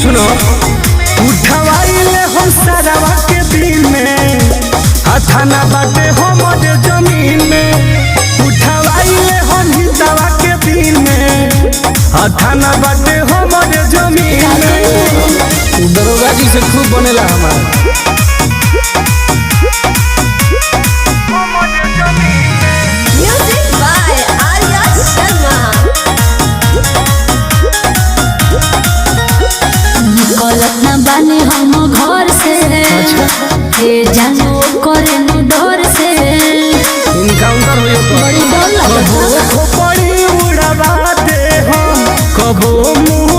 सुनो उठवाइले हम सारावा के दिल में थाना बाटे हमारे जमीन में उठवाइले हम हितावा के दिल में थाना बाटे हमारे जमीन में दरोगा जी से खूब बनेला हमारा बानी हम घर से जानो करे डर से इनकाउंटर होयो तो बड़ी डर लगता कबो खोपड़ी उड़ावा दे हम कबो मुँह